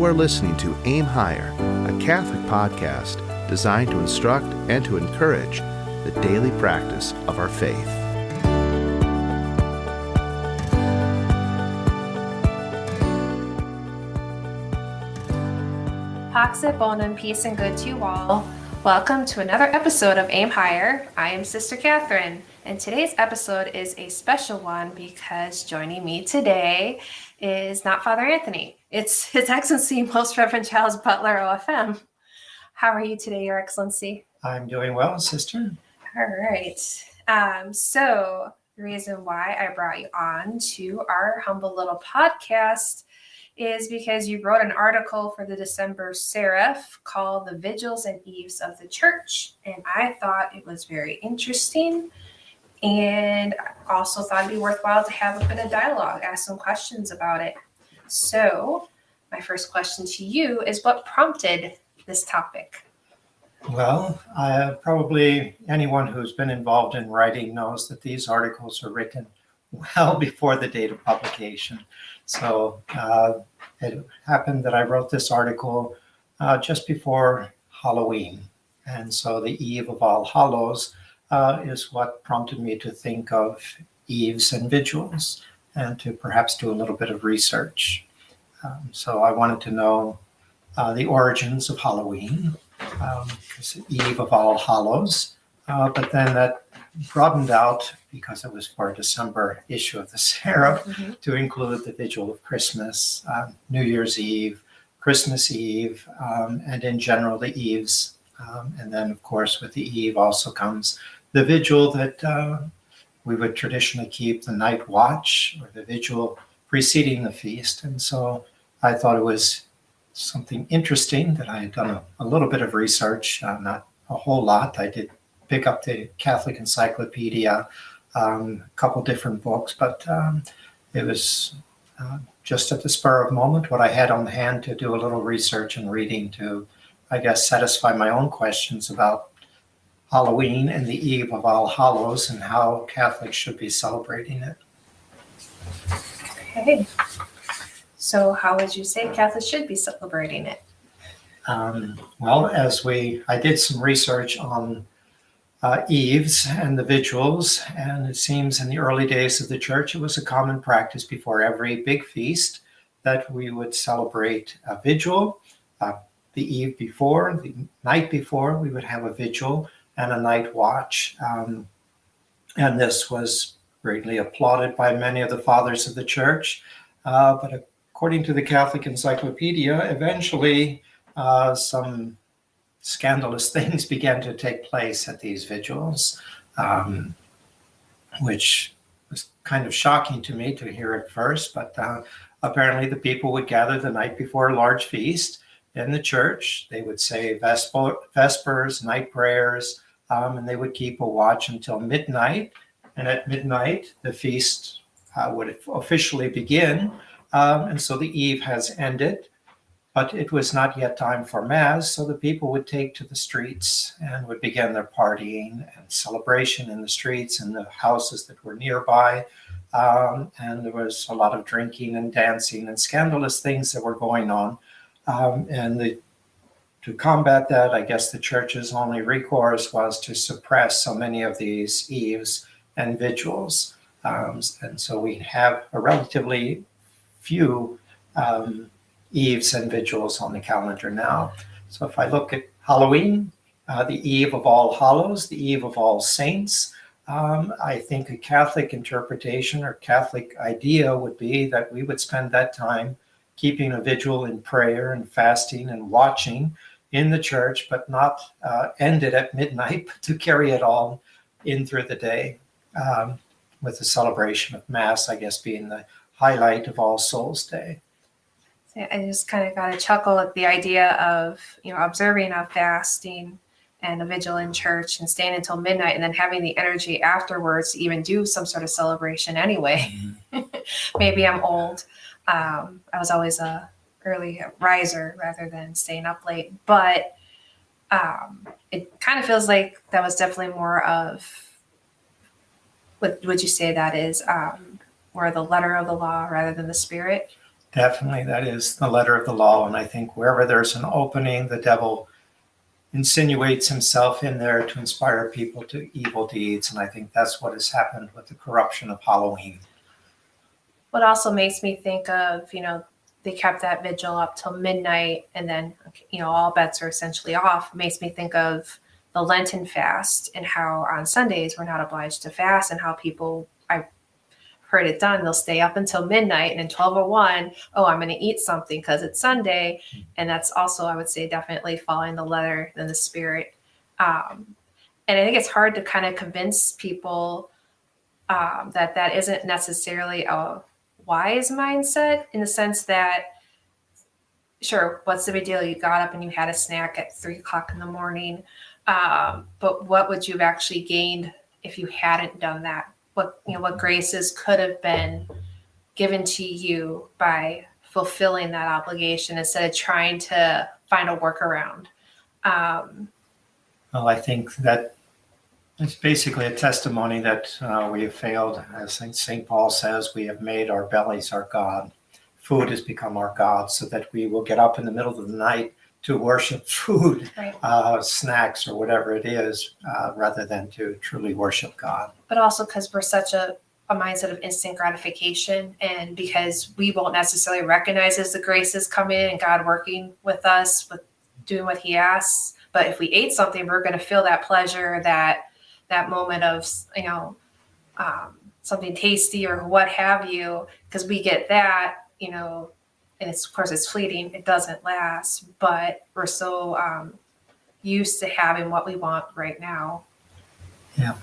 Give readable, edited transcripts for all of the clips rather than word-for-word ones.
You are listening to Aim Higher, a Catholic podcast designed to instruct and to encourage the daily practice of our faith. Pax et bonum, peace and good to you all. Welcome to another episode of Aim Higher. I am Sister Catherine, and today's episode is a special one because joining me today is not Father Anthony. It's His Excellency, Most Reverend Giles Butler, O.F.M. How are you today, Your Excellency? I'm doing well, Sister. All right. So the reason why I brought you on to our humble little podcast is because you wrote an article for the December Seraph called The Vigils and Eves of the Church. And I thought it was very interesting. And I also thought it'd be worthwhile to have a bit of dialogue, ask some questions about it. So my first question to you is, what prompted this topic? Well, probably anyone who's been involved in writing knows that these articles are written well before the date of publication. So it happened that I wrote this article just before Halloween. And so the Eve of All Hallows is what prompted me to think of Eves and Vigils and to perhaps do a little bit of research. So I wanted to know the origins of Halloween, because Eve of All Hallows, but then that broadened out because it was for a December issue of the Seraph to include the Vigil of Christmas, New Year's Eve, Christmas Eve, and in general the Eves. And then, of course, with the Eve also comes the Vigil that we would traditionally keep, the night watch, or the Vigil preceding the feast. And so I thought it was something interesting that I had done a little bit of research, not a whole lot. I did pick up the Catholic Encyclopedia, a couple different books, but it was just at the spur of the moment what I had on hand to do a little research and reading to, I guess, satisfy my own questions about Halloween and the Eve of All Hallows and how Catholics should be celebrating it. Okay. So how would you say Catholics should be celebrating it? Well, I did some research on Eves and the Vigils, and it seems in the early days of the church, it was a common practice before every big feast that we would celebrate a vigil. The eve before, the night before, we would have a vigil and a night watch. And this was greatly applauded by many of the fathers of the church. But according to the Catholic Encyclopedia, eventually some scandalous things began to take place at these vigils, which was kind of shocking to me to hear at first. But apparently the people would gather the night before a large feast in the church. They would say vespers, night prayers, and they would keep a watch until midnight. And at midnight, the feast would officially begin. And so the eve has ended, but it was not yet time for Mass. So the people would take to the streets and would begin their partying and celebration in the streets and the houses that were nearby. And there was a lot of drinking and dancing and scandalous things that were going on. To combat that, I guess the church's only recourse was to suppress so many of these Eves and Vigils. And so we have a relatively few Eves and Vigils on the calendar now. So if I look at Halloween, the Eve of All Hallows, the Eve of All Saints, I think a Catholic interpretation or Catholic idea would be that we would spend that time keeping a vigil in prayer and fasting and watching in the church, but not end it at midnight, but to carry it all in through the day, with the celebration of Mass, I guess, being the highlight of All Souls Day. I just kind of got a chuckle at the idea of, observing a fasting and a vigil in church and staying until midnight and then having the energy afterwards to even do some sort of celebration anyway. Maybe I'm old. I was always a early riser rather than staying up late, but it kind of feels like that was definitely more of, what would you say that is, more the letter of the law rather than the spirit? Definitely, that is the letter of the law. And I think wherever there's an opening, the devil insinuates himself in there to inspire people to evil deeds. And I think that's what has happened with the corruption of Halloween. What also makes me think of, they kept that vigil up till midnight and then, all bets are essentially off. Makes me think of the Lenten fast and how on Sundays we're not obliged to fast, and how people, I've heard it done, they'll stay up until midnight and then 12:01, I'm going to eat something because it's Sunday. And that's also, I would say, definitely following the letter and the spirit. And I think it's hard to kind of convince people that isn't necessarily a wise mindset, in the sense that, sure, what's the big deal? You got up and you had a snack at 3:00 in the morning. But what would you have actually gained if you hadn't done that? What graces could have been given to you by fulfilling that obligation instead of trying to find a workaround? Well, I think that it's basically a testimony that we have failed. As St. Paul says, we have made our bellies our God. Food has become our God, so that we will get up in the middle of the night to worship food, Right. Snacks, or whatever it is, rather than to truly worship God. But also because we're such a mindset of instant gratification, and because we won't necessarily recognize as the graces come in and God working with us, with doing what he asks. But if we ate something, we're going to feel that pleasure, that moment of, something tasty or what have you, because we get that, and it's, of course, it's fleeting. It doesn't last, but we're so used to having what we want right now. Yeah,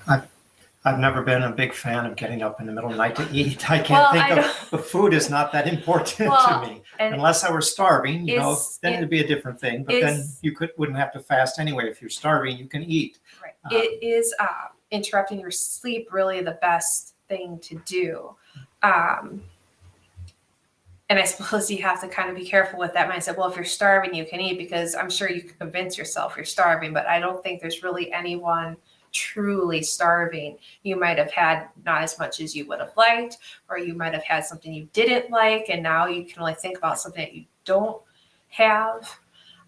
I've never been a big fan of getting up in the middle of the night to eat. I can't think of the food is not that important to me. Unless I were starving, then it'd be a different thing. But then you wouldn't have to fast anyway. If you're starving, you can eat. Right. It is interrupting your sleep really the best thing to do. And I suppose you have to kind of be careful with that mindset. Well, if you're starving, you can eat, because I'm sure you can convince yourself you're starving, but I don't think there's really anyone truly starving. You might have had not as much as you would have liked, or you might have had something you didn't like, and now you can only think about something that you don't have.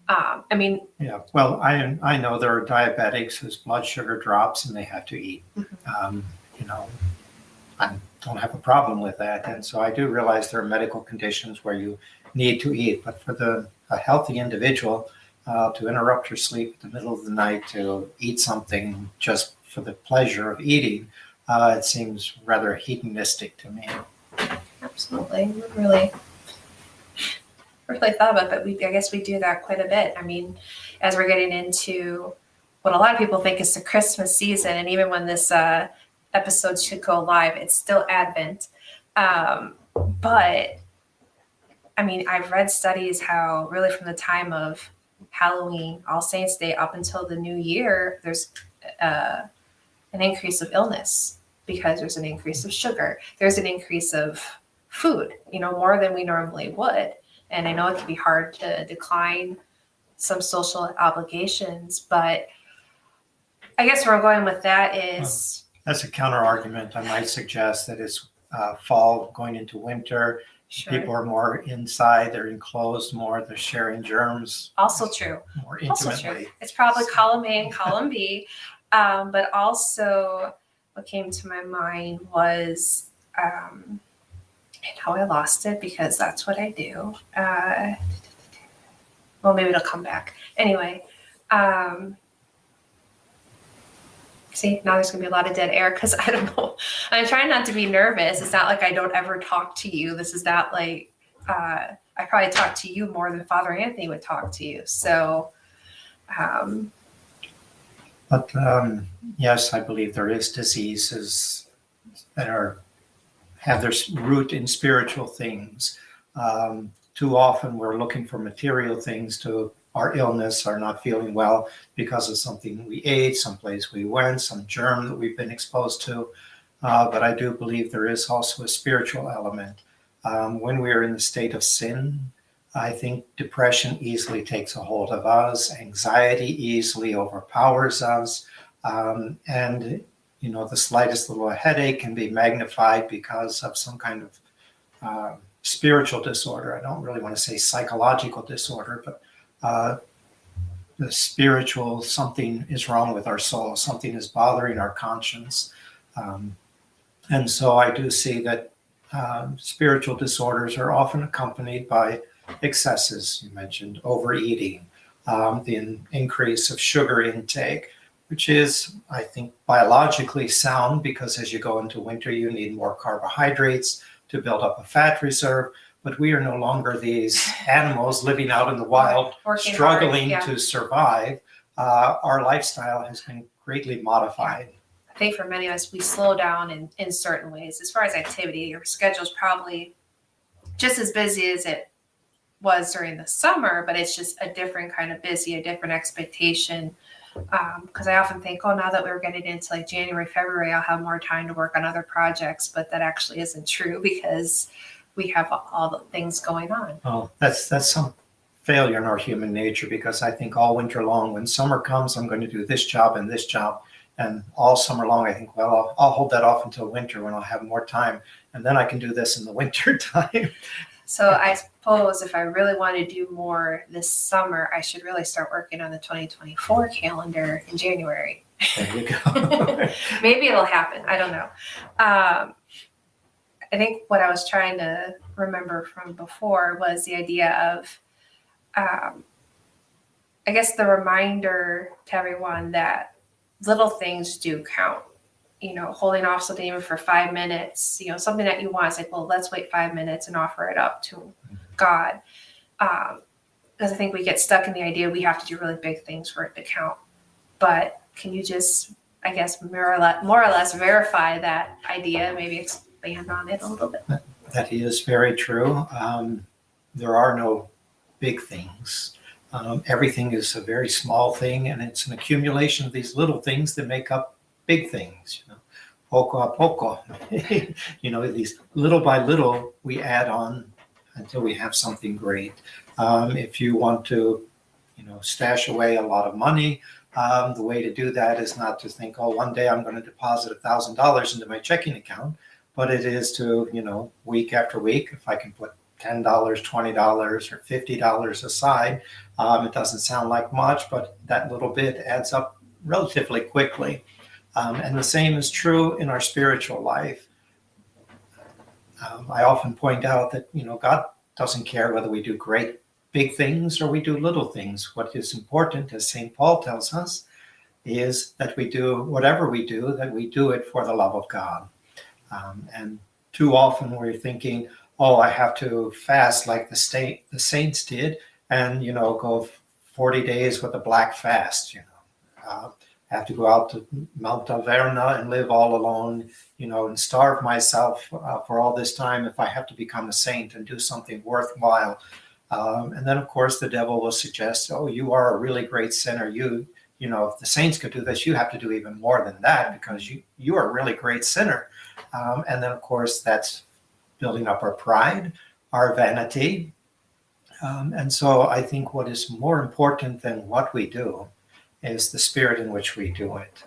Yeah, well, I know there are diabetics whose blood sugar drops and they have to eat. Mm-hmm. I don't have a problem with that, and so I do realize there are medical conditions where you need to eat. But for a healthy individual, to interrupt your sleep in the middle of the night to eat something just for the pleasure of eating, it seems rather hedonistic to me. Absolutely, really thought about that. I guess we do that quite a bit. As we're getting into what a lot of people think is the Christmas season, and even when this episode should go live, it's still Advent. But I've read studies how really from the time of Halloween, All Saints Day, up until the new year, there's an increase of illness, because there's an increase of sugar. There's an increase of food, more than we normally would. And I know it can be hard to decline some social obligations, but I guess where I'm going with that is... That's a counter argument. I might suggest that it's fall going into winter. Sure. People are more inside. They're enclosed more. They're sharing germs. Also true. More intimately. Also true. It's probably column A and column B. But also what came to my mind was, and how I lost it, because that's what I do. Well, maybe it'll come back. Anyway, see, now there's going to be a lot of dead air because I don't know. I'm trying not to be nervous. It's not like I don't ever talk to you. This is not like I probably talk to you more than Father Anthony would talk to you. So, but yes, I believe there is diseases that have their root in spiritual things. Too often we're looking for material things to our illness, or not feeling well because of something we ate, someplace we went, some germ that we've been exposed to. But I do believe there is also a spiritual element. When we are in the state of sin, I think depression easily takes a hold of us. Anxiety easily overpowers us. And, the slightest little headache can be magnified because of some kind of spiritual disorder. I don't really want to say psychological disorder, but the spiritual, something is wrong with our soul, something is bothering our conscience. And so I do see that spiritual disorders are often accompanied by excesses. You mentioned overeating, the increase of sugar intake, which is, I think, biologically sound, because as you go into winter, you need more carbohydrates to build up a fat reserve. But we are no longer these animals living out in the wild, struggling to survive. Our lifestyle has been greatly modified. I think for many of us, we slow down in certain ways. As far as activity, your schedule's probably just as busy as it was during the summer, but it's just a different kind of busy, a different expectation. Because I often think, now that we're getting into like January, February, I'll have more time to work on other projects, but that actually isn't true, because we have all the things going on. Oh, that's some failure in our human nature, because I think all winter long, when summer comes, I'm going to do this job and this job. And all summer long, I think, well, I'll hold that off until winter when I'll have more time. And then I can do this in the winter time. So I suppose if I really want to do more this summer, I should really start working on the 2024 calendar in January. There you go. Maybe it'll happen. I don't know. I think what I was trying to remember from before was the idea of, I guess, the reminder to everyone that little things do count. Holding off something even for 5 minutes, something that you want, it's like, well, let's wait 5 minutes and offer it up to God. Because I think we get stuck in the idea we have to do really big things for it to count. But can you just, I guess, more or less verify that idea, maybe expand on it a little bit? That is very true. There are no big things. Everything is a very small thing, and it's an accumulation of these little things that make up big things. Poco a poco. These little by little we add on until we have something great. If you want to, stash away a lot of money, the way to do that is not to think, one day I'm going to deposit $1,000 into my checking account, but it is to, week after week, if I can put $10, $20, or $50 aside. It doesn't sound like much, but that little bit adds up relatively quickly. And the same is true in our spiritual life. I often point out that, God doesn't care whether we do great big things or we do little things. What is important, as St. Paul tells us, is that we do whatever we do, that we do it for the love of God. And too often we're thinking, I have to fast like the saints did, and, go 40 days with a black fast, have to go out to Mount Alverna and live all alone, and starve myself for all this time if I have to become a saint and do something worthwhile. And then, of course, the devil will suggest, you are a really great sinner. If the saints could do this, you have to do even more than that, because you are a really great sinner. And then, of course, that's building up our pride, our vanity. And so I think what is more important than what we do is the spirit in which we do it.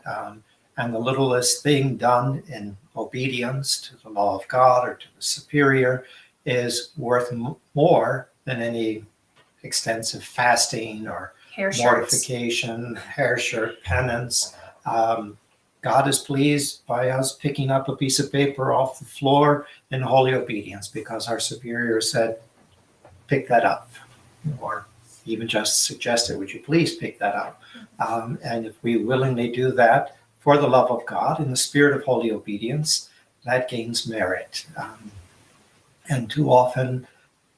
And the littlest thing done in obedience to the law of God or to the superior is worth more than any extensive fasting or mortification, hair shirt, penance. God is pleased by us picking up a piece of paper off the floor in holy obedience, because our superior said, pick that up, or even just suggested, would you please pick that up? And if we willingly do that for the love of God in the spirit of holy obedience, that gains merit. And too often,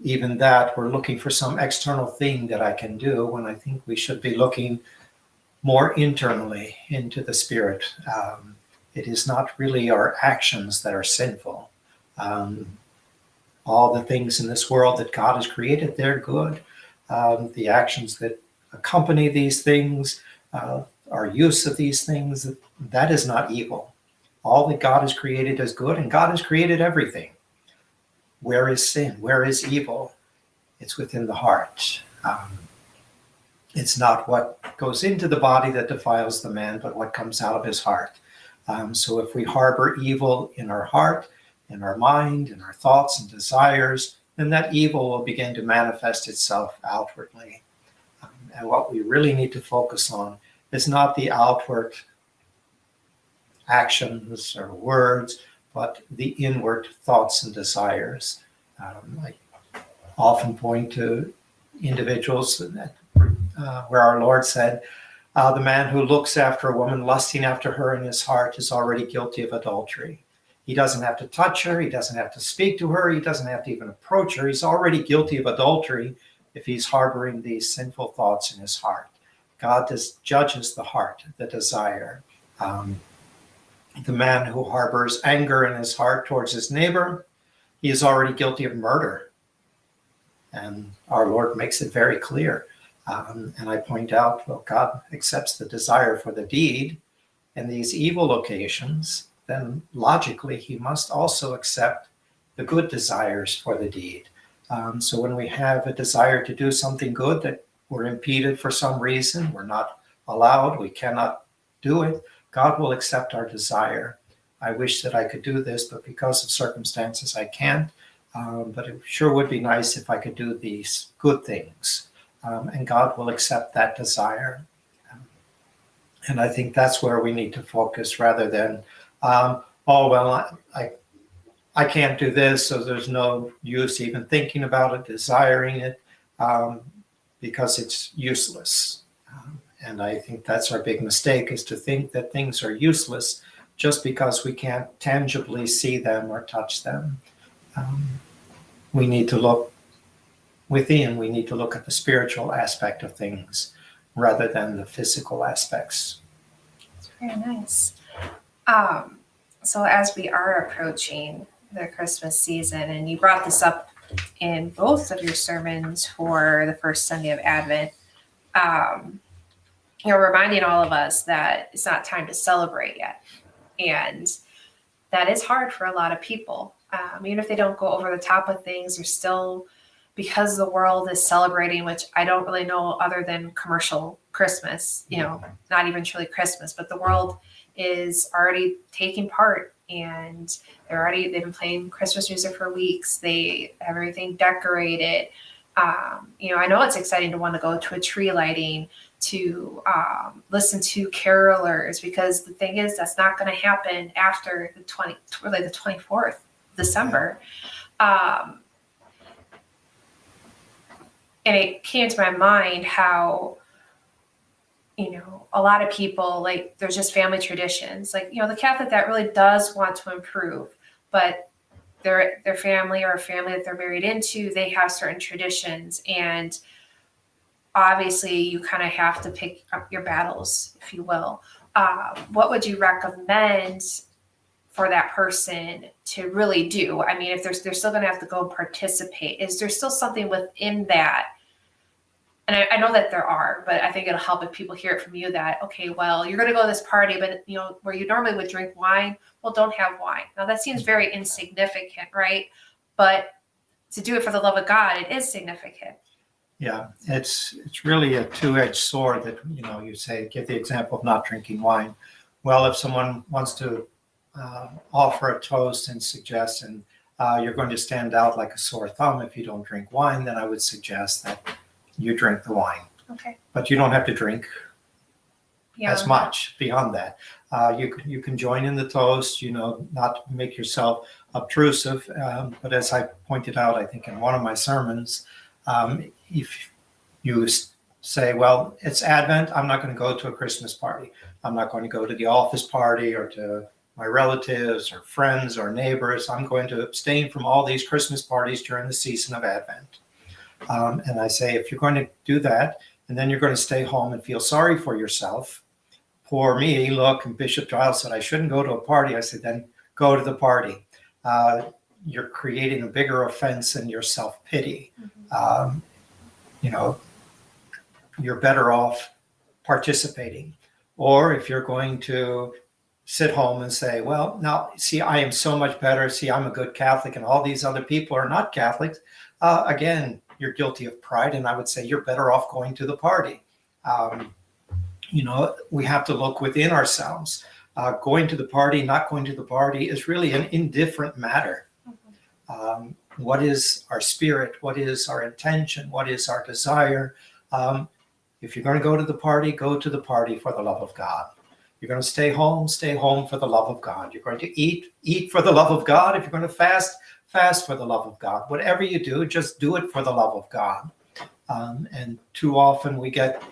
even that, we're looking for some external thing that I can do, when I think we should be looking more internally into the spirit. It is not really our actions that are sinful. All the things in this world that God has created, they're good. The actions that accompany these things, our use of these things, that is not evil. All that God has created is good, and God has created everything. Where is sin? Where is evil? It's within the heart. It's not what goes into the body that defiles the man, but what comes out of his heart. So if we harbor evil in our heart, in our mind, in our thoughts and desires, then that evil will begin to manifest itself outwardly. And what we really need to focus on is not the outward actions or words, but the inward thoughts and desires. I often point to individuals where our Lord said, the man who looks after a woman, lusting after her in his heart, is already guilty of adultery. He doesn't have to touch her. He doesn't have to speak to her. He doesn't have to even approach her. He's already guilty of adultery if he's harboring these sinful thoughts in his heart. God judges the heart, the desire. The man who harbors anger in his heart towards his neighbor, he is already guilty of murder. And our Lord makes it very clear. And I point out, well, God accepts the desire for the deed in these evil occasions, then logically he must also accept the good desires for the deed. So when we have a desire to do something good that we're impeded for some reason, we're not allowed, we cannot do it, God will accept our desire. I wish that I could do this, but because of circumstances I can't. But it sure would be nice if I could do these good things. And God will accept that desire. And I think that's where we need to focus rather than, I can't do this, so there's no use even thinking about it, desiring it, because it's useless. And I think that's our big mistake, is to think that things are useless just because we can't tangibly see them or touch them. We need to look within. We need to look at the spiritual aspect of things rather than the physical aspects. That's very nice. So as we are approaching the Christmas season, and you brought this up in both of your sermons for the first Sunday of Advent, reminding all of us that it's not time to celebrate yet. And that is hard for a lot of people. Even if they don't go over the top of things, they're still, because the world is celebrating, which I don't really know other than commercial Christmas, not even truly Christmas, but the world is already taking part, and they've been playing Christmas music for weeks. They have everything decorated. I know it's exciting to want to go to a tree lighting, to listen to carolers, because the thing is, that's not going to happen after the 24th of December. And it came to my mind how, a lot of people, like, there's just family traditions, like, the Catholic that really does want to improve, but their family or a family that they're married into, they have certain traditions, and obviously you kind of have to pick up your battles, if you will. What would you recommend for that person to really do? I mean, if they're still going to have to go and participate, is there still something within that? And I know that there are, but I think it'll help if people hear it from you that, okay, well, you're going to go to this party, but where you normally would drink wine, well, don't have wine. Now that seems very insignificant, right? But to do it for the love of God, it is significant. Yeah, it's really a two-edged sword that, you say, give the example of not drinking wine. Well, if someone wants to offer a toast and suggest, and you're going to stand out like a sore thumb if you don't drink wine, then I would suggest that you drink the wine. Okay. But you don't have to drink as much beyond that. You can join in the toast, not make yourself obtrusive. But as I pointed out, I think in one of my sermons, if you say, well, it's Advent, I'm not going to go to a Christmas party. I'm not going to go to the office party or to my relatives or friends or neighbors. I'm going to abstain from all these Christmas parties during the season of Advent. And I say, if you're going to do that, and then you're going to stay home and feel sorry for yourself, poor me, look, and Bishop Giles said I shouldn't go to a party. I said, then go to the party. You're creating a bigger offense in your self-pity. Mm-hmm. You're better off participating. Or if you're going to sit home and say, well, now, see, I am so much better. See, I'm a good Catholic and all these other people are not Catholics. Again, you're guilty of pride. And I would say you're better off going to the party. We have to look within ourselves. Going to the party, not going to the party is really an indifferent matter. what is our spirit? What is our intention? What is our desire? If you're going to go to the party for the love of God. You're going to stay home for the love of God. You're going to eat for the love of God. If you're going to fast for the love of God. Whatever you do, just do it for the love of God. And too often we get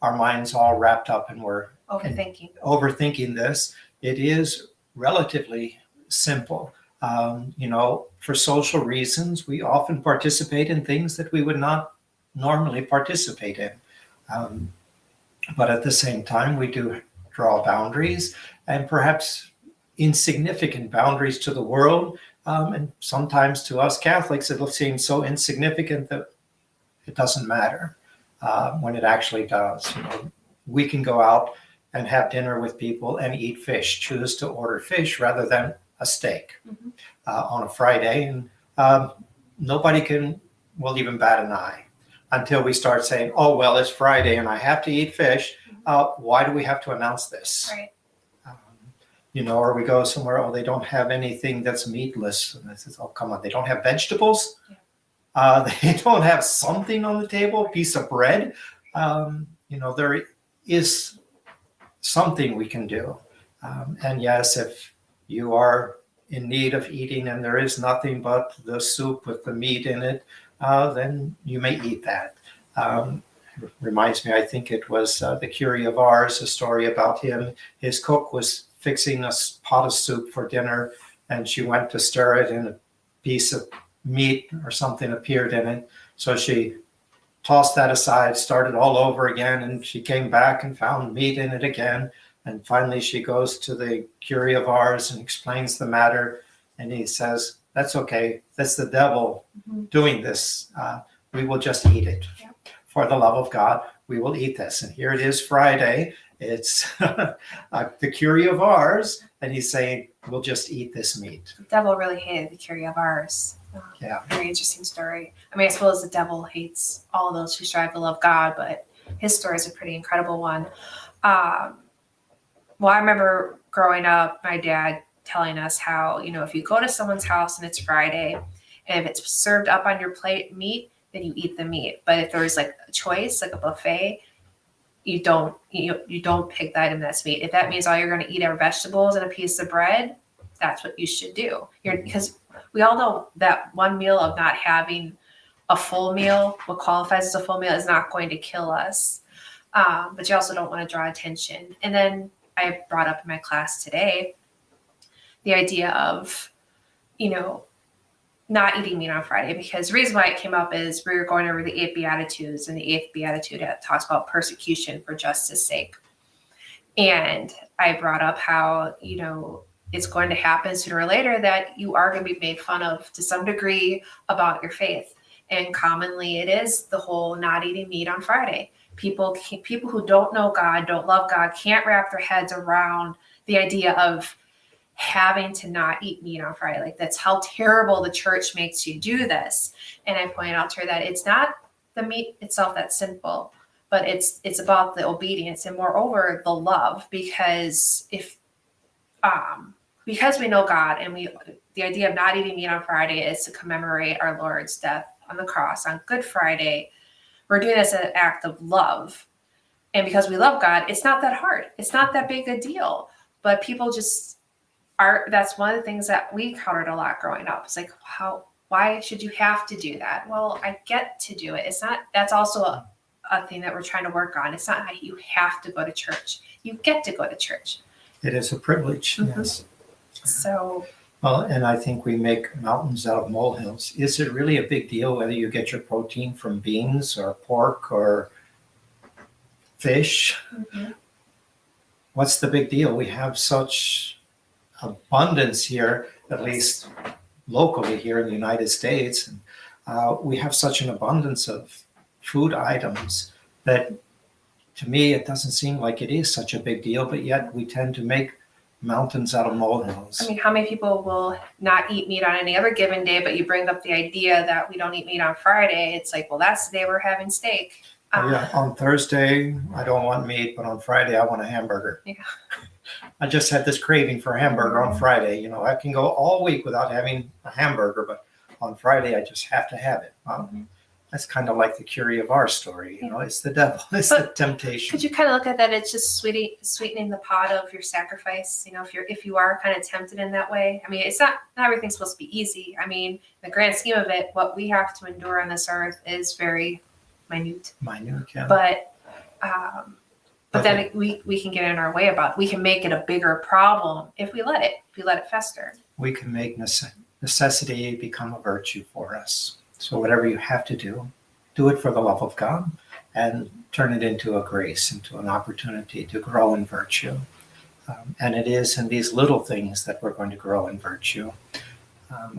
our minds all wrapped up and we're overthinking this. It is relatively simple. For social reasons, we often participate in things that we would not normally participate in. But at the same time, we do draw boundaries, and perhaps insignificant boundaries to the world. And sometimes to us Catholics, it'll seem so insignificant that it doesn't matter when it actually does. We can go out and have dinner with people and eat fish, choose to order fish rather than a steak on a Friday. And nobody will even bat an eye until we start saying, oh, well, it's Friday and I have to eat fish. Why do we have to announce this? Right. Or we go somewhere, oh, they don't have anything that's meatless. And I says, oh, come on, they don't have vegetables? Yeah. They don't have something on the table, a piece of bread? There is something we can do. And yes, if you are in need of eating and there is nothing but the soup with the meat in it, then you may eat that. Reminds me, I think it was the Curie of Ars, a story about him. His cook was fixing a pot of soup for dinner, and she went to stir it, and a piece of meat or something appeared in it. So she tossed that aside, started all over again, and she came back and found meat in it again. And finally she goes to the Curie of Ars and explains the matter, and he says, that's okay, that's the devil doing this. We will just eat it. Yeah. For the love of God, we will eat this. And here it is Friday. It's the Curie of Ars, and he's saying, we'll just eat this meat. The devil really hated the Curie of Ars. Yeah. Very interesting story. I mean, I suppose the devil hates all of those who strive to love God, but his story is a pretty incredible one. Well, I remember growing up, my dad telling us how, if you go to someone's house and it's Friday, and if it's served up on your plate meat, then you eat the meat. But if there's like a choice, like a buffet, you don't pick the item that's meat. If that means all you're going to eat are vegetables and a piece of bread, that's what you should do. Because we all know that one meal of not having a full meal, what qualifies as a full meal, is not going to kill us. But you also don't want to draw attention. And then I brought up in my class today the idea of, not eating meat on Friday, because the reason why it came up is we were going over the 8 Beatitudes, and the 8th Beatitude talks about persecution for justice sake. And I brought up how, it's going to happen sooner or later that you are going to be made fun of to some degree about your faith. And commonly it is the whole not eating meat on Friday. People who don't know God, don't love God, can't wrap their heads around the idea of having to not eat meat on Friday. Like, that's how terrible the church makes you do this. And I point out to her that it's not the meat itself that's sinful, but it's about the obedience and moreover the love. Because because we know God, and the idea of not eating meat on Friday is to commemorate our Lord's death on the cross on Good Friday. We're doing this as an act of love. And because we love God, it's not that hard. It's not that big a deal. But people just that's one of the things that we encountered a lot growing up. It's like, why should you have to do that? Well, I get to do it. It's not, that's also a thing that we're trying to work on. It's not that you have to go to church. You get to go to church. It is a privilege. Mm-hmm. Yes. So. Well, and I think we make mountains out of molehills. Is it really a big deal whether you get your protein from beans or pork or fish? Mm-hmm. What's the big deal? We have such abundance here, at least locally here in the United States. And we have such an abundance of food items that, to me, it doesn't seem like it is such a big deal, but yet we tend to make mountains out of molehills. I mean, how many people will not eat meat on any other given day, but you bring up the idea that we don't eat meat on Friday. It's like, well, that's the day we're having steak. Yeah, on Thursday, I don't want meat, but on Friday, I want a hamburger. Yeah. I just had this craving for a hamburger on Friday. I can go all week without having a hamburger, but on Friday I just have to have it. Well, that's kind of like the Curie of our story. It's the devil. It's the temptation. Could you kind of look at that? It's just sweetening the pot of your sacrifice. If you are kind of tempted in that way. I mean, it's not everything's supposed to be easy. I mean, in the grand scheme of it, what we have to endure on this earth is very minute. Yeah. But then we can get in our way about it. We can make it a bigger problem if we let it fester. We can make necessity become a virtue for us. So whatever you have to do it for the love of God and turn it into a grace, into an opportunity to grow in virtue. And it is in these little things that we're going to grow in virtue.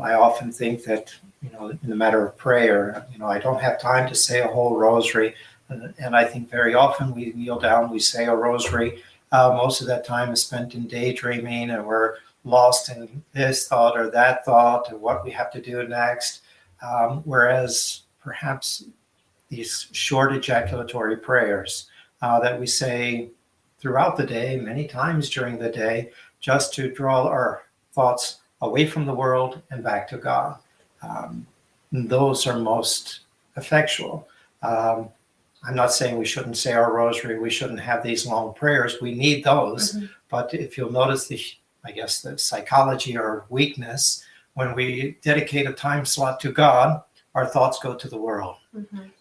I often think that, in the matter of prayer, I don't have time to say a whole rosary. And I think very often we kneel down, we say a rosary. Most of that time is spent in daydreaming, and we're lost in this thought or that thought and what we have to do next. Whereas perhaps these short ejaculatory prayers that we say throughout the day, many times during the day, just to draw our thoughts away from the world and back to God. Those are most effectual. I'm not saying we shouldn't say our rosary, we shouldn't have these long prayers. We need those. But if you'll notice the psychology or weakness, when we dedicate a time slot to God, our thoughts go to the world.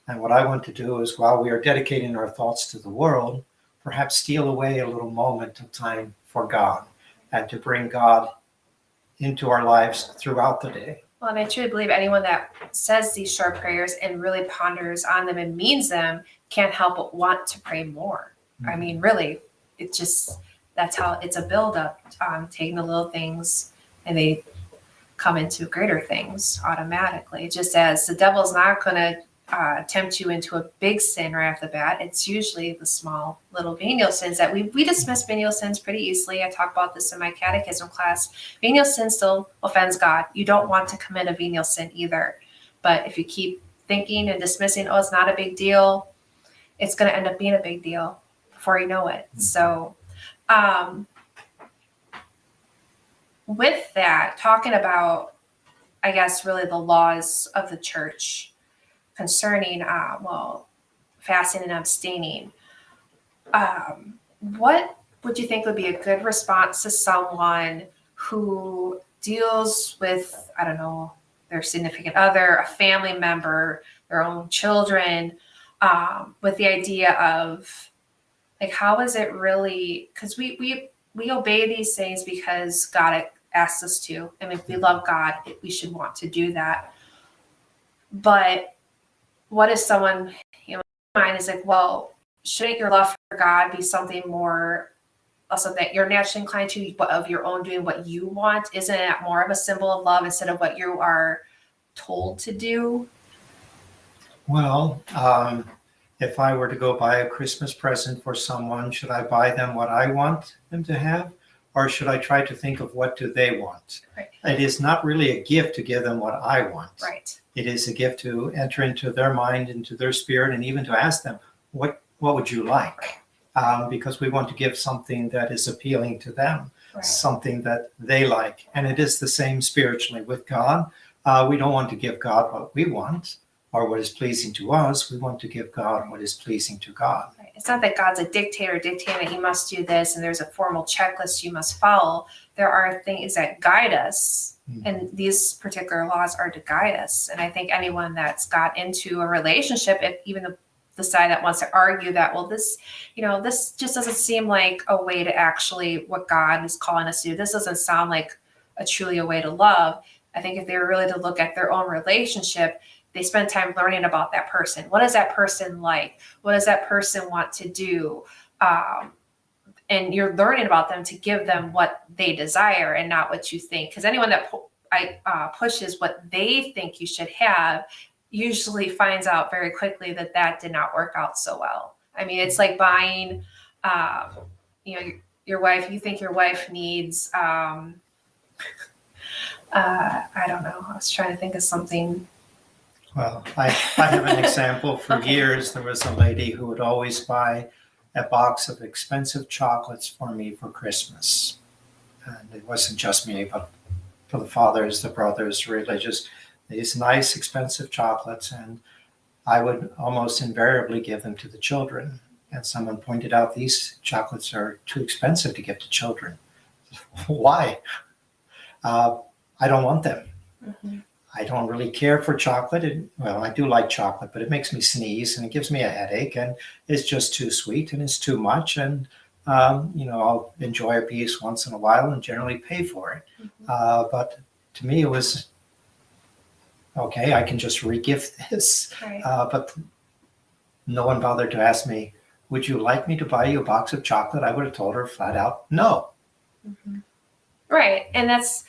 And what I want to do is, while we are dedicating our thoughts to the world, perhaps steal away a little moment of time for God and to bring God into our lives throughout the day. Well, and I truly believe anyone that says these short prayers and really ponders on them and means them can't help but want to pray more. I mean, really, that's how it's a buildup, taking the little things and they come into greater things automatically. Just as the devil's not going to tempt you into a big sin right off the bat. It's usually the small little venial sins that we dismiss venial sins pretty easily. I talk about this in my catechism class. Venial sin still offends God. You don't want to commit a venial sin either. But if you keep thinking and dismissing, it's not a big deal, it's going to end up being a big deal before you know it. So with that, talking about, I guess, really the laws of the church concerning, fasting and abstaining. What would you think would be a good response to someone who deals with, I don't know, their significant other, a family member, their own children, with the idea of, like, how is it really, because we obey these things because God asked us to. And if we love God, we should want to do that. But what if someone, mind is like, well, shouldn't your love for God be something more, also that you're naturally inclined to, of your own doing what you want? Isn't that more of a symbol of love instead of what you are told to do? Well, if I were to go buy a Christmas present for someone, should I buy them what I want them to have? Or should I try to think of what do they want? Right. It is not really a gift to give them what I want. Right. It is a gift to enter into their mind, into their spirit, and even to ask them, what would you like? Because we want to give something that is appealing to them, right, something that they like. And it is the same spiritually with God. We don't want to give God what we want or what is pleasing to us. We want to give God what is pleasing to God. Right. It's not that God's a dictator dictating that you must do this and there's a formal checklist you must follow. There are things that guide us. And these particular laws are to guide us. And I think anyone that's got into a relationship, if even the side that wants to argue that, well, this just doesn't seem like a way to actually what God is calling us to do. This doesn't sound like truly a way to love. I think if they were really to look at their own relationship, they spend time learning about that person. What is that person like? What does that person want to do? And you're learning about them to give them what they desire and not what you think. Because anyone that pushes what they think you should have usually finds out very quickly that did not work out so well. I mean, it's like buying, your wife. You think your wife needs, I don't know. I was trying to think of something. Well, I have an example. For Okay. years, there was a lady who would always buy a box of expensive chocolates for me for Christmas. And it wasn't just me, but for the fathers, the brothers, religious. these nice, expensive chocolates, and I would almost invariably give them to the children. And someone pointed out these chocolates are too expensive to give to children. Why? I don't want them. Mm-hmm. I don't really care for chocolate. Well, I do like chocolate, but it makes me sneeze and it gives me a headache, and it's just too sweet and it's too much. And I'll enjoy a piece once in a while and generally pay for it. Mm-hmm. But to me, it was okay. I can just regift this. Right. But no one bothered to ask me, "Would you like me to buy you a box of chocolate?" I would have told her flat out, "No." Mm-hmm. Right. And that's,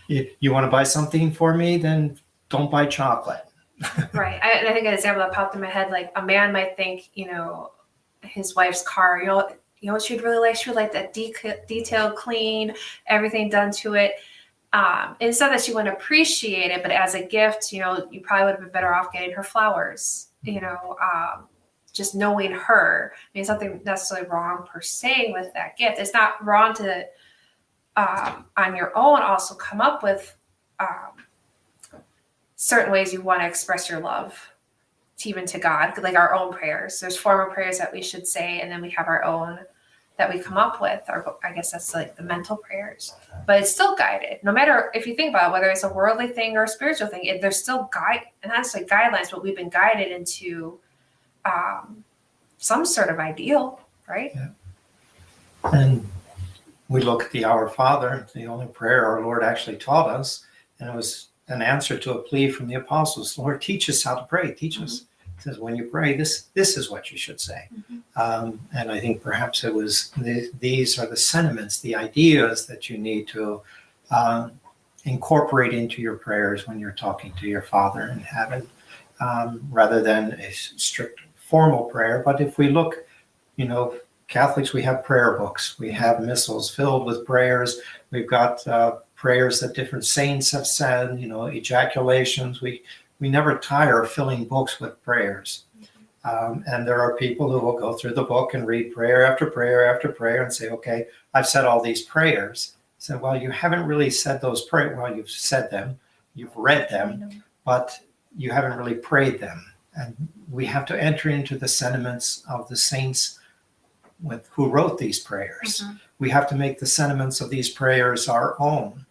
if you want to buy something for me, then don't buy chocolate. right. I think an example that popped in my head, like a man might think, his wife's car, she'd really like, she would like that detailed, clean, everything done to it. It's not that she wouldn't appreciate it, but as a gift, you probably would have been better off getting her flowers, just knowing her. I mean, it's nothing necessarily wrong per se with that gift. It's not wrong to, on your own, also come up with certain ways you want to express your love, even to God, like our own prayers. There's formal prayers that we should say, and then we have our own that we come up with, or I guess that's like the mental prayers, but it's still guided. No matter if you think about it, whether it's a worldly thing or a spiritual thing, there's still and that's like guidelines, but we've been guided into some sort of ideal, right? Yeah. And we look at the Our Father, the only prayer our Lord actually taught us, and it was an answer to a plea from the apostles. Lord, teach us how to pray. Teach us. It says, when you pray, this is what you should say. Mm-hmm. And I think perhaps it was these are the sentiments, the ideas that you need to incorporate into your prayers when you're talking to your Father in heaven, rather than a strict formal prayer. But if we look, Catholics, we have prayer books. We have missals filled with prayers. We've got prayers that different saints have said, ejaculations. We never tire of filling books with prayers. And there are people who will go through the book and read prayer after prayer after prayer and say, okay, I've said all these prayers. So, well, you haven't really said those prayers. Well, you've said them, you've read them, but you haven't really prayed them. And we have to enter into the sentiments of the saints who wrote these prayers. Mm-hmm. We have to make the sentiments of these prayers our own.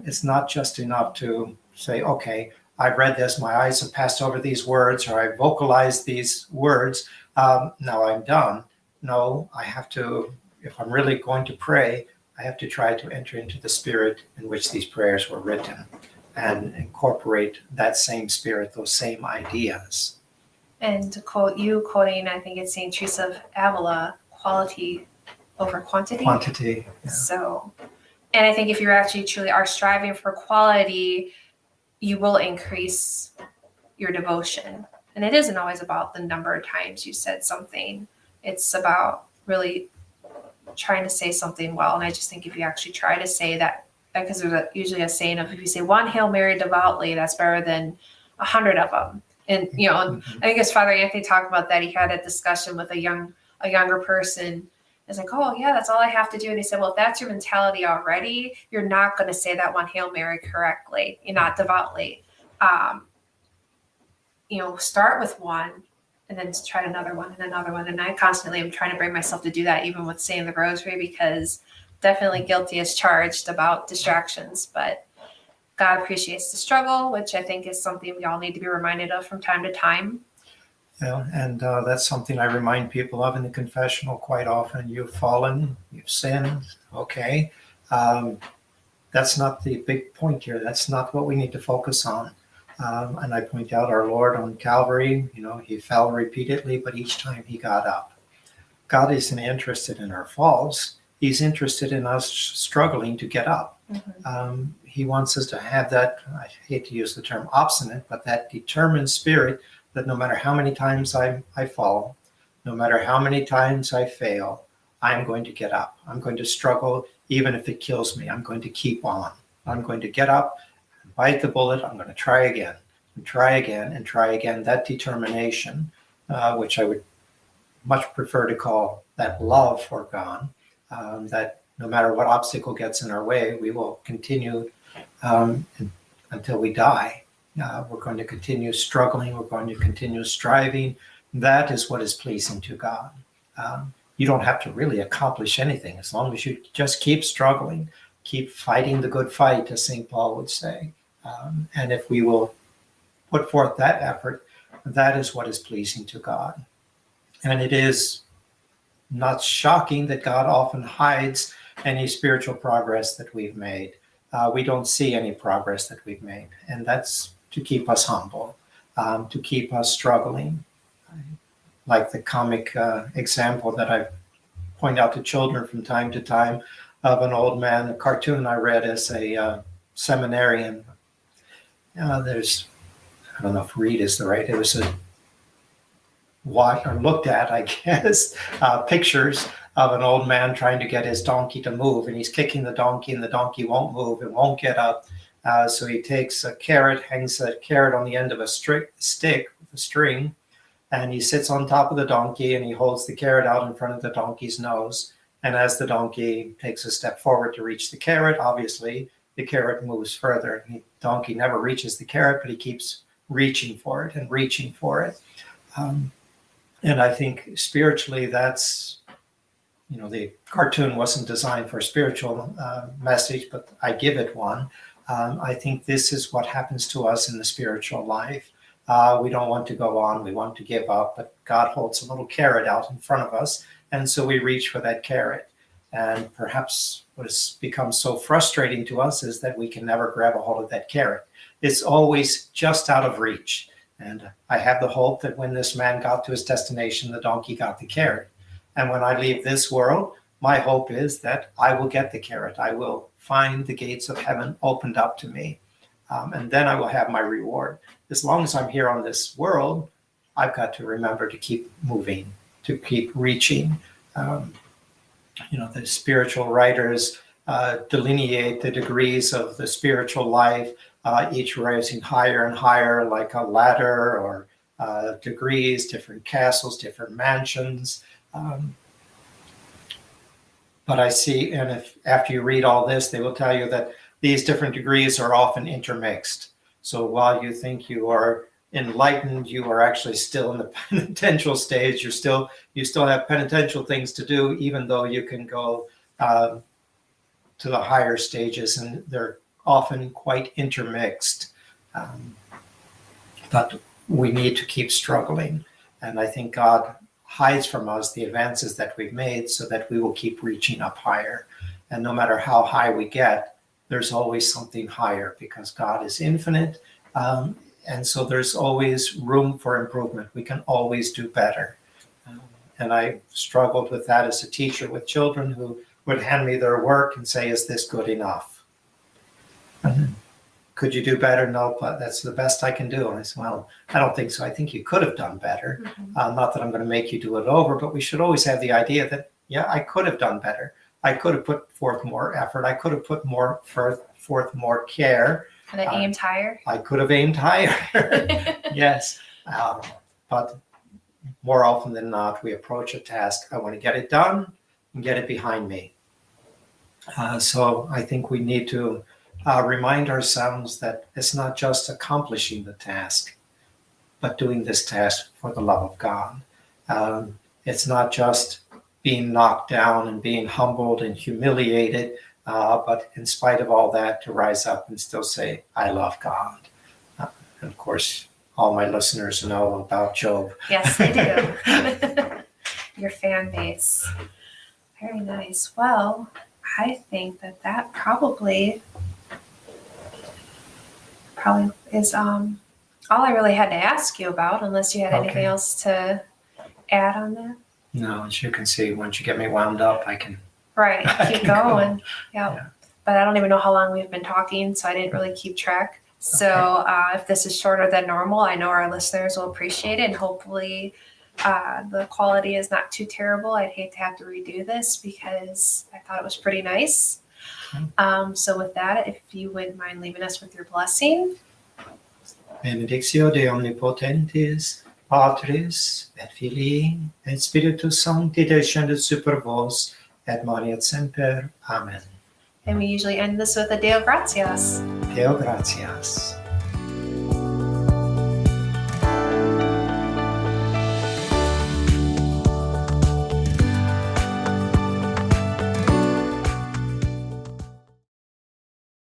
It's not just enough to say, okay, I've read this, my eyes have passed over these words, or I vocalized these words, now I'm done. No, I have to, if I'm really going to pray, I have to try to enter into the spirit in which these prayers were written and incorporate that same spirit, those same ideas. And to quote you, quoting, I think it's St. Teresa of Avila, quality over quantity. Quantity. Yeah. So, and I think if you actually truly are striving for quality, you will increase your devotion. And it isn't always about the number of times you said something. It's about really trying to say something well. And I just think if you actually try to say that, because there's usually a saying of, if you say one Hail Mary devoutly, that's better than 100 of them. And, I think as Father Anthony talked about that, he had a discussion with a younger person. It's like, oh yeah, that's all I have to do. And he said, well, if that's your mentality already, you're not going to say that one Hail Mary correctly. You're not devoutly. Start with one and then try another one and another one. And I constantly am trying to bring myself to do that, even with saying the rosary, because definitely guilty as charged about distractions, but God appreciates the struggle, which I think is something we all need to be reminded of from time to time. Yeah, and that's something I remind people of in the confessional quite often. You've fallen, you've sinned, okay. That's not the big point here. That's not what we need to focus on. And I point out our Lord on Calvary, he fell repeatedly, but each time he got up. God isn't interested in our falls. He's interested in us struggling to get up. Mm-hmm. He wants us to have that, I hate to use the term obstinate, but that determined spirit that no matter how many times I fall, no matter how many times I fail, I'm going to get up. I'm going to struggle, even if it kills me. I'm going to keep on. I'm going to get up, bite the bullet. I'm going to try again, and try again, and try again. That determination, which I would much prefer to call that love for God, that no matter what obstacle gets in our way, we will continue until we die. We're going to continue struggling. We're going to continue striving. That is what is pleasing to God. You don't have to really accomplish anything as long as you just keep struggling, keep fighting the good fight, as St. Paul would say. And if we will put forth that effort, that is what is pleasing to God. And it is not shocking that God often hides any spiritual progress that we've made. We don't see any progress that we've made. And that's to keep us humble, to keep us struggling. Like the comic example that I point out to children from time to time of an old man, a cartoon I read as a seminarian. There's, I don't know if read is the right, it was a watch or looked at, I guess, pictures of an old man trying to get his donkey to move, and he's kicking the donkey and the donkey won't move, it won't get up. So he takes a carrot, hangs a carrot on the end of a stick with a string, and he sits on top of the donkey and he holds the carrot out in front of the donkey's nose. And as the donkey takes a step forward to reach the carrot, obviously the carrot moves further. The donkey never reaches the carrot, but he keeps reaching for it and reaching for it. And I think spiritually that's, the cartoon wasn't designed for a spiritual message, but I give it one. I think this is what happens to us in the spiritual life. We don't want to go on. We want to give up, but God holds a little carrot out in front of us. And so we reach for that carrot. And perhaps what has become so frustrating to us is that we can never grab a hold of that carrot. It's always just out of reach. And I have the hope that when this man got to his destination, the donkey got the carrot. And when I leave this world, my hope is that I will get the carrot. I will find the gates of heaven opened up to me. And then I will have my reward. As long as I'm here on this world, I've got to remember to keep moving, to keep reaching. The spiritual writers delineate the degrees of the spiritual life, each rising higher and higher like a ladder, or degrees, different castles, different mansions. But I see, and if after you read all this, they will tell you that these different degrees are often intermixed. So while you think you are enlightened, you are actually still in the penitential stage. You still have penitential things to do, even though you can go to the higher stages, and they're often quite intermixed. But we need to keep struggling. And I think God hides from us the advances that we've made so that we will keep reaching up higher. And no matter how high we get, there's always something higher, because God is infinite. And so there's always room for improvement. We can always do better. And I struggled with that as a teacher with children who would hand me their work and say, "Is this good enough? Could you do better?" "No, but that's the best I can do." And I said, "Well, I don't think so. I think you could have done better." Not that I'm going to make you do it over, but we should always have the idea that, yeah, I could have done better. I could have put forth more effort. I could have put forth more care. Could have aimed higher. I could have aimed higher. Yes. But more often than not, we approach a task, I want to get it done and get it behind me. So I think we need to remind ourselves that it's not just accomplishing the task, but doing this task for the love of God. It's not just being knocked down and being humbled and humiliated, but in spite of all that, to rise up and still say, "I love God." And of course, all my listeners know about Job. Yes, they do. Your fan base. Very nice. Well, I think that probably is all I really had to ask you about, unless you had anything else to add on that. No, as you can see, once you get me wound up, I can keep going. Yeah. But I don't even know how long we've been talking, so I didn't really keep track. So if this is shorter than normal, I know our listeners will appreciate it, and hopefully the quality is not too terrible. I'd hate to have to redo this because I thought it was pretty nice. So with that, if you wouldn't mind leaving us with your blessing. Benedictio de omnipotentis, Patris, et Filii, et Spiritus Sancti, descendet super vos, et manet semper. Amen. And we usually end this with a Deo Gratias. Deo gratias.